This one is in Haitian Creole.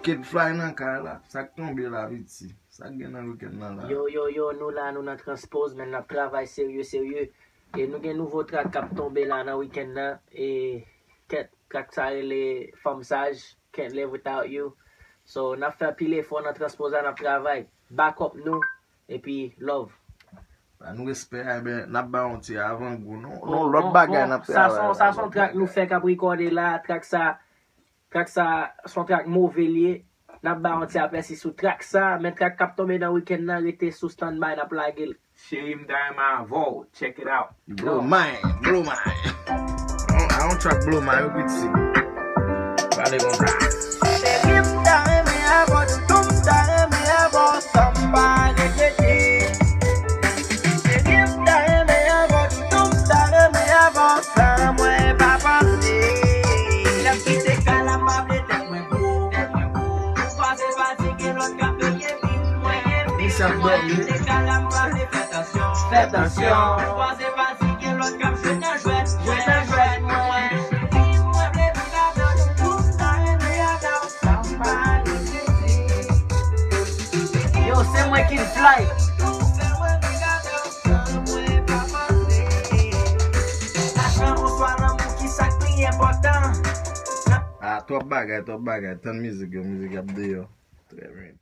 kid fly nan ka la. Sak tombe la vit si. Sak gen nan weekend nan la. Yo, nous là, nous nan transpose, men nan travail sérieux. Et nous gen nouveau track kap tombe la nan weekend nan. Et ket track sa le femme sage, Can't Live Without You. So, n'a fait pile fort nan transpose nan travail. Back up nous, et puis love. Nou espère ben n'a ba on ti avant go non l'autre bagay n'a ça son track nous fait kap recorder là, track ça son track mauvais lié. N'a ba on ti après si sous track ça, mais track kap tombe dans weekend nan rete sous standby n'a plage. Shame Diamond Vault, check it out. Blow mine. I don't track blow mine with si. Allez bon track. Shame Diamond me about doom Diamond me about somebody get it. Shame Diamond me about doom Diamond me about somewhere papa say. La petite calama blette moi beau. Passez fatigué l'autre cap payer vite moi. Ça dormi. Fais attention. Passez fatigué l'autre cap je n'en jouette moi. Yo, c'est moi qui fly. Ah, top bagay, ton musique ap de yo. Très bien.